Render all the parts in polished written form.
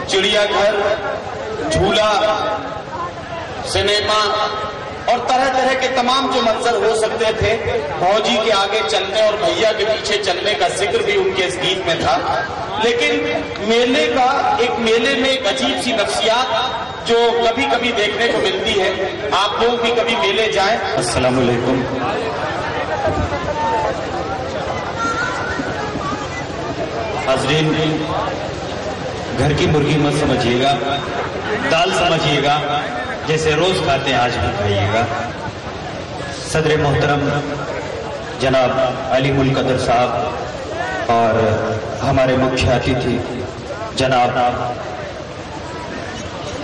چڑیا گھر، جھولا، سنیما اور طرح طرح کے تمام جو منظر ہو سکتے تھے، فوجی کے آگے چلنے اور بھیا کے پیچھے چلنے کا ذکر بھی ان کے اس گیت میں تھا۔ لیکن میلے میں ایک عجیب سی نفسیات جو کبھی کبھی دیکھنے کو ملتی ہے۔ آپ لوگ بھی کبھی میلے جائیں۔ السلام علیکم۔ حاضرین، گھر کی مرغی مت سمجھیے گا، دال سمجھیے گا، جیسے روز کھاتے ہیں آج بھی کھائیے گا۔ صدر محترم جناب علیم القدر صاحب اور ہمارے مکھیہ اتھی جناب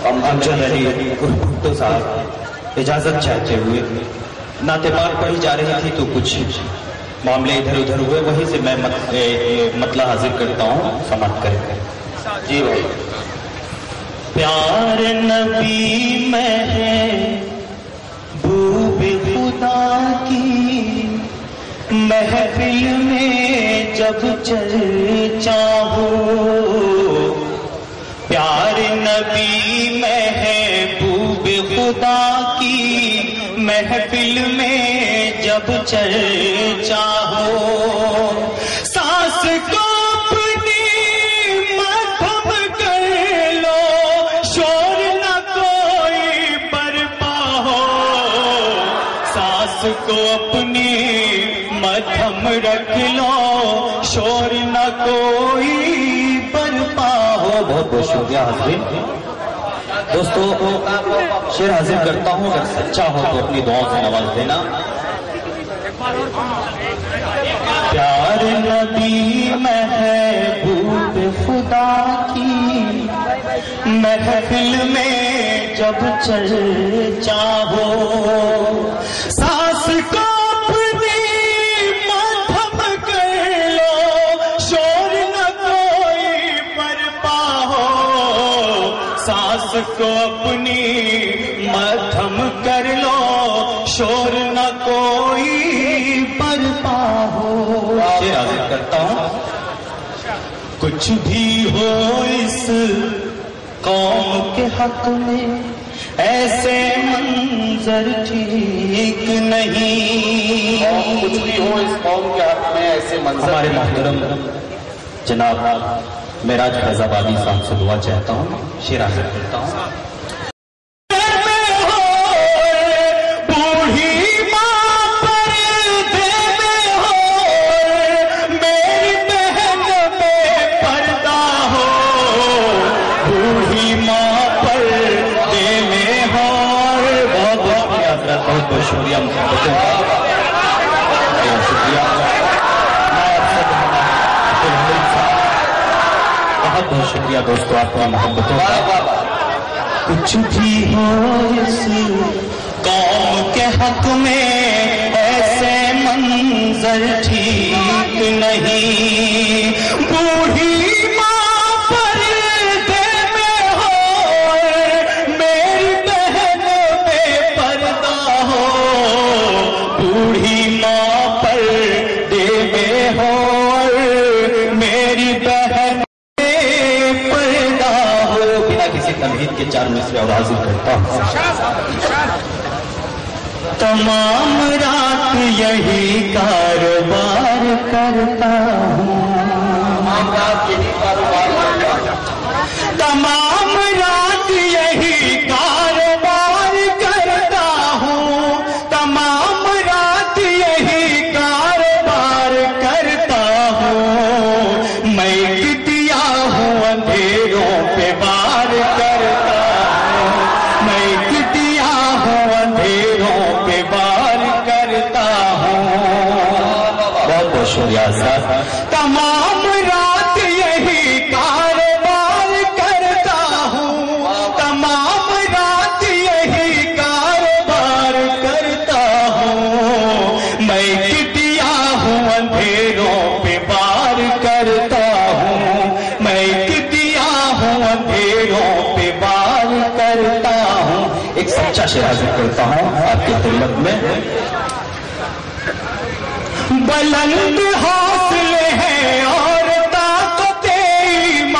امجد علی بھٹو صاحب اجازت چاہتے ہوئے نعت پاک پڑھی جا رہی تھی تو کچھ معاملے ادھر ادھر ہوئے، وہیں سے میں مطلع حاضر کرتا ہوں، سماعت کریں۔ جی بھائی۔ پیار نبی محبوب خدا کی محفل میں جب چرچا ہو، پیار نبی محبوب خدا کی محفل میں جب چرچا ہو، سانس کو کو اپنی مدھم رکھ لو، شور نہ کوئی برپا ہو۔ بہت بہت شکریہ حاضرین۔ دوستو، شعر حاضر کرتا ہوں، اگر سچا ہو تو اپنی دعاؤں سے نواز دینا۔ پیار نبی محبوب خدا کی محفل میں جب چرچا ہو، سانس کو اپنی ماتھم کر لو، شور نہ کوئی برپا ہو، سانس کو اپنی ماتھم کر لو، شور نہ کوئی برپا ہو۔ شعر حاضر کرتا ہوں۔ کچھ بھی ہو اس قوم کے حق میں ایسے منظر ٹھیک نہیں، کچھ بھی ہو اس قوم کے حق میں ایسے منظر۔ ہمارے محترم جناب معراج فیض آبادی صاحب سے دعا چاہتا ہوں، شعر حاضر کرتا ہوں۔ بہت شکریہ محبتوں کا، شکریہ بہت بہت شکریہ دوستو آپ کی محبتوں کا۔ کچھ بھی ہو اس قوم کے حق میں ایسے منظر ٹھیک نہیں، بوڑھی کے 4 مصرے اور حاضر کرتا ہوں۔ تمام رات یہی کاروبار کرتا ہوں، تمام رات یہی کاروبار کرتا ہوں، تمام رات یہی کاروبار کرتا ہوں، میں دیا ہوں اندھیروں پہ وار کرتا ہوں، میں دیا ہوں اندھیروں پہ وار کرتا ہوں۔ بہت بہت شکریہ صاحب۔ تمام رات یہی کاروبار کرتا ہوں، تمام رات یہی کاروبار کرتا ہوں، میں دیا ہوں اندھیروں پہ وار کرتا ہوں، میں دیا ہوں اندھیروں پہ وار کرتا ہوں۔ ایک سچا شعر حاضر کرتا ہوں آپ کی خدمت میں۔ بلند حوصلے ہیں اور طاقت ایمان،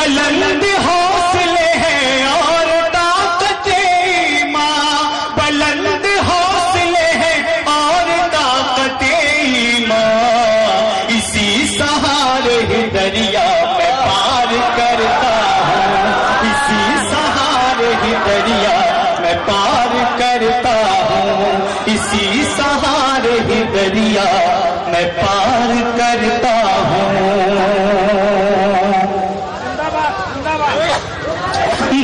بلند حوصلے ہیں اور طاقت ایمان، بلند حوصلے ہیں اور طاقت ایمان، اسی سہارے ہی دریا میں پار کرتا ہوں، اسی سہارے ہی دریا میں پار کرتا ہوں، اسی سہارے ہی دریا میں پار کرتا ہوں۔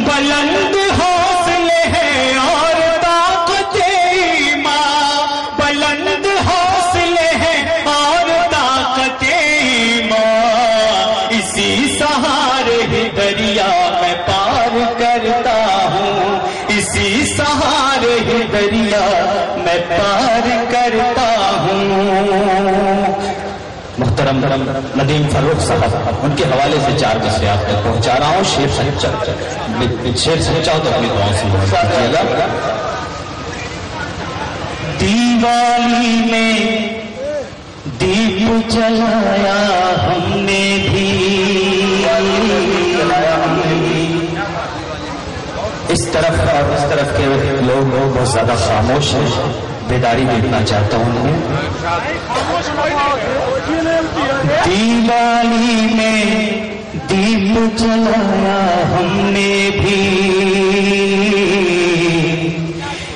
بلند حوصلے ہیں اور طاقت ایمان، بلند حوصلے ہیں اور طاقت ایمان، اسی سہارے ہی دریا میں پار کرتا ہوں، اسی سہارے ہی دریا میں پار کرتا ہوں۔ محترم ندیم فاروق صاحب، ان کے حوالے سے 4 مصرے آپ تک پہنچا رہا ہوں۔ شیر سچاؤ تو اپنی دعاؤں سے کیجیے گا۔ دیوالی میں دیپ جلایا ہم نے بھی، اس طرف اور اس طرف کے لوگ بہت زیادہ خاموش ہیں، بیداری دیکھنا چاہتا ہوں انہیں۔ دیوالی میں دیپ جلایا ہم نے بھی،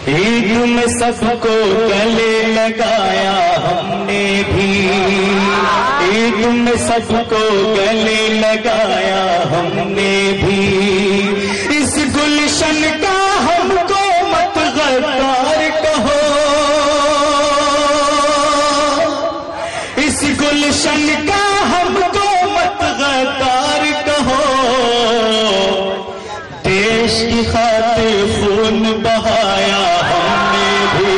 عید میں سب کو گلے لگایا ہم نے بھی، عید میں سب کو گلے لگایا ہم نے بھی، اس گلشن کا ہم کو مت غدار کہو، اس گلشن کا ہم کو مت غدار کہو، دیش کی خاطر خون بہایا ہم نے بھی،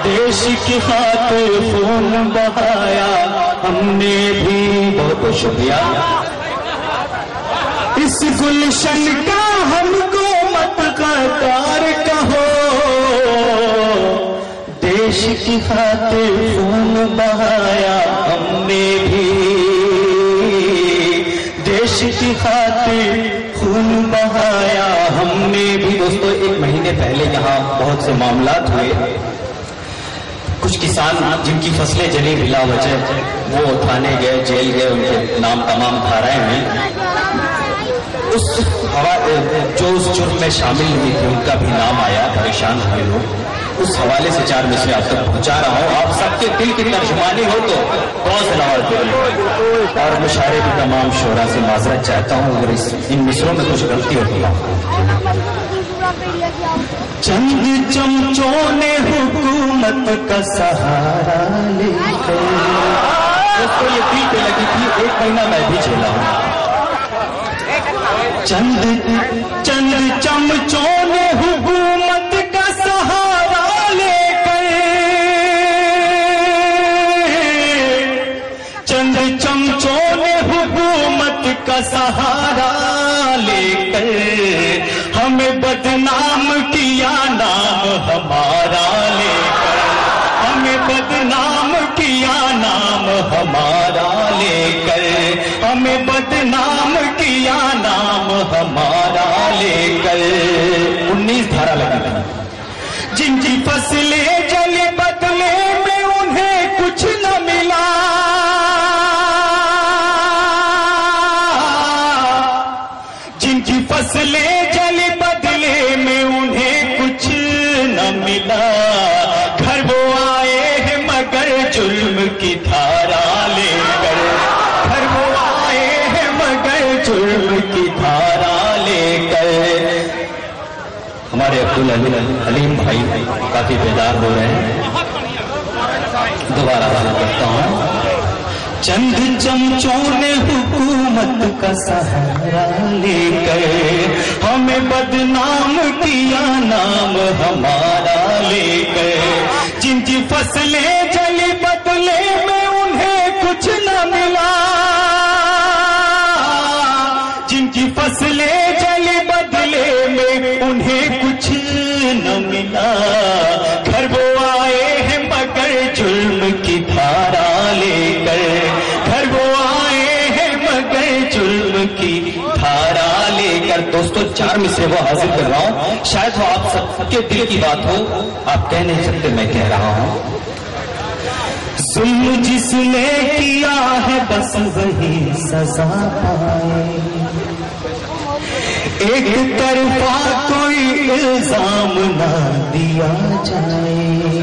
دیش کی خاطر خون بہایا ہم نے بھی۔ بہت بہت شکریہ۔ اس گلشن کا ہم کو مت غدار کہو، دیش کی خاطر خون بہایا ہم نے بھی، دیش کی خاطر خون بہایا ہم نے بھی۔ دوستو، 1 مہینے پہلے یہاں بہت سے معاملات ہوئے، کچھ کسان جن کی فصلیں جلی بلا وجہ وہ تھانے گئے، جیل گئے، ان کے نام تمام دھارائیں میں جو اس جرم میں شامل ہوئی تھی ان کا بھی نام آیا، پریشان ہوئے لوگ۔ اس حوالے سے 4 مصرے آپ تک پہنچا رہا ہوں، آپ سب کے دل کی ترجمانی ہو تو بہت سے نواز دے، اور مشاعرے کی تمام شعراء سے معذرت چاہتا ہوں اگر ان مصروں میں کچھ غلطی ہوتی ہے۔ چند چمچوں نے حکومت کا سہارا لے کر، اس کو یہ دل پہ لگی تھی، 1 مہینہ میں بھی جھیلا ہوں۔ چند چمچوں نے حکومت کا سہارا لے کر، چند چمچوں نے حکومت کا سہارا لے کر ہمیں بدنام کیا، نام ہمارا لے کر ہمیں بدنام کیا، نام ہمارا لے کر ہمیں بدنام کیا، نام ہمارا لے کر۔ 19 دھارا لگی تھی۔ جن کی فصلیں جلی بدلے میں انہیں کچھ نہ ملا، جن کی فصلیں جلی بدلے میں انہیں کچھ نہ ملا، گھر وہ آئے ہیں مگر ظلم کی دھارا لے کر، گھر وہ آئے ہیں مگر ظلم کی دھارا لے کر۔ ہمارے عبدالحلیم بھائی کافی بیدار ہو رہے ہیں، دوبارہ حاضر کرتا ہوں۔ چند چمچوں نے حکومت کا سہارا لے کر ہمیں بدنام کیا، نام ہمارا لے کر، جن کی فصلیں جلی بدلے میں انہیں کچھ نہ ملا، جن کی فصلیں جلی بدلے میں انہیں کچھ نہ ملا، گھر وہ آئے ہیں مگر ظلم کی دھارا لے کر، گھر وہ آئے ہیں مگر دوستوں 4 مصرے وہ حاضر کر رہا ہوں، شاید وہ آپ سب کے دل کی بات ہو، آپ کہہ نہیں سکتے، میں کہہ رہا ہوں۔ ظلم جس نے کیا ہے بس وہی سزا پائے، ایک طرفہ کوئی الزام نہ دیا جائے،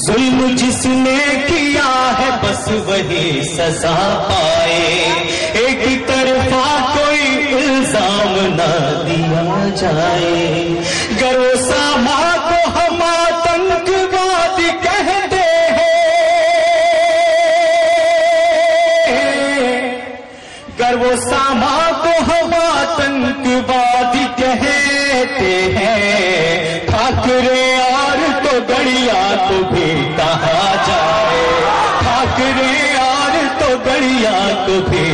ظلم جس نے کیا ہے بس وہی سزا پائے، ایک طرفہ کوئی الزام نہ دیا جائے، گر اسامہ کو ہم آتنکواد کہتے گر وہ اسامہ کو ہم آتنکواد کہتے ہیں، ٹھاکرے اور تو گڑیا کو بھی کہا جائے، ٹھاکرے اور تو گڑیا کو بھی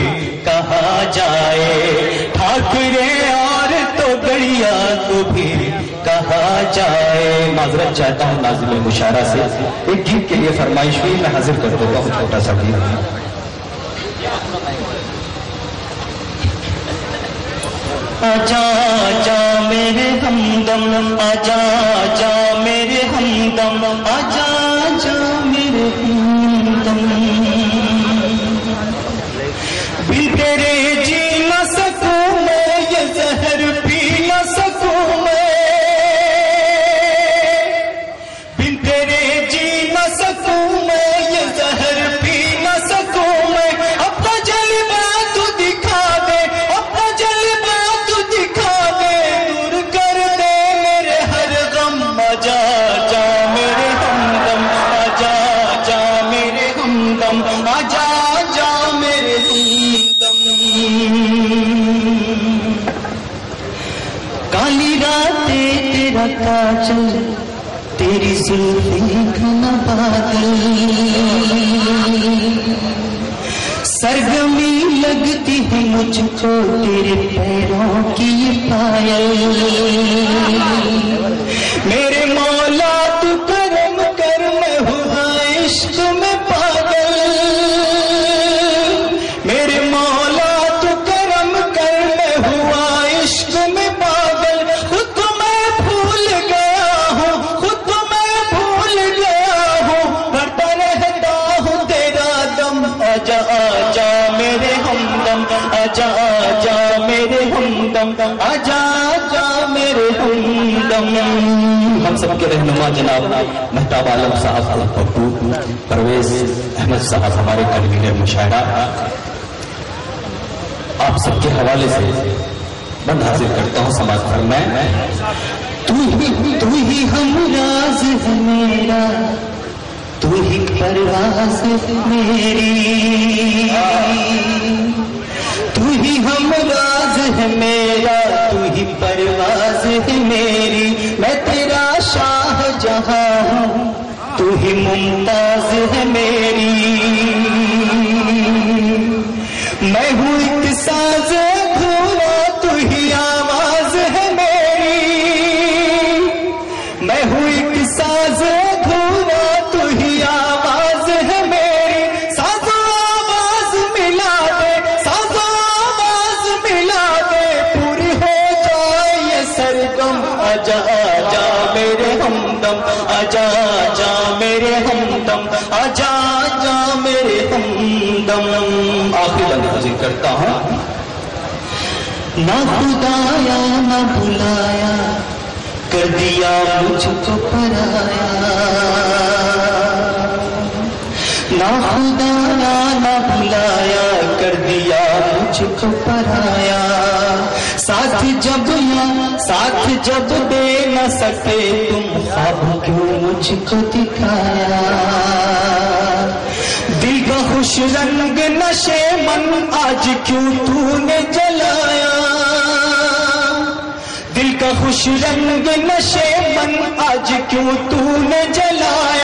کہا جائے، ٹھاکرے اور تو گڑیا کو بھی کہا جائے۔ معذرت چاہتا ہوں ناظم مشاعرہ سے، ایک گیت کے لیے فرمائش ہوئی، میں حاضر کر دیتا ہوں چھوٹا سا گیت۔ آجا جا میرے ہمدم، آجا جا میرے ہمدم، آجا جا میرے ہمدم، بن تیرے جی نہ سکوں میں، یہ زہر پی نہ سکوں میں، بن تیرے جی نہ سکوں میں، یہ زہر پی نہ سکوں میں، اپنا جلوہ تو دکھا دے، اپنا جلوہ تو دکھا دے، دور کر دے میرے ہر غم، آجا جا میرے ہمدم، آجا جا میرے ہمدم، آجا جا میرے ہمدم۔ کالی راتیں تیرا کاجل، تیری زلفیں گھنا بادل، سرگمی لگتی ہے مجھ کو تیرے پیروں کی پائل، میرے مولا تو کرم کر، میں ہوا عشق میں پاگل، میرے مولا تو کرم کر، میں ہوا عشق میں پاگل، خود کو میں بھول گیا ہوں، خود کو میں بھول گیا ہوں، بھرتا رہتا ہوں تیرا دم، آجا آجا میرے ہمدم، آجا آجا میرے ہمدم، آجا آجا میرے ہمدم۔ ہم سب کے رہنما جناب مہتاب عالم صاحب، پپو پرویز احمد صاحب، ہمارے کنوینر مشاعرہ، آپ سب کے حوالے سے بند حاضر کرتا ہوں، سماعت فرمائیں۔ تو ہی ہم راز ہے میرا، تو ہی پرواز میری، تو ہی ہم راز ہے میرا، تو ہی پرواز ہے میری، میں تیرا شاہ جہاں ہوں، تو ہی ممتاز ہے میری، میں ہوں ایک ساز دھونا، تو ہی آواز ہے میری، میں ہوں ایک ساز دھونا، تو ہی آواز ہے میری، ساز و آواز ملا دے، ساز و آواز ملا دے، پوری ہو جائے یہ سرگم، آجا آجا میرے ہمدم، آجا آجا میرے ہمدم، آجا آجا میرے ہمدم۔ آخری بند حاضر کرتا ہوں۔ نہ خدایا نہ بھلایا، کر دیا مجھ کو پرایا، نہ خدایا نہ بھلایا، کر دیا مجھ کو پرایا، ساتھ جب دے نہ سکے تم، خواب کیوں مجھ کو دکھایا، دل کا خوش رنگ نشے من آج کیوں تو نے جلایا، دل کا خوش رنگ نشے من آج کیوں تو نے جلایا۔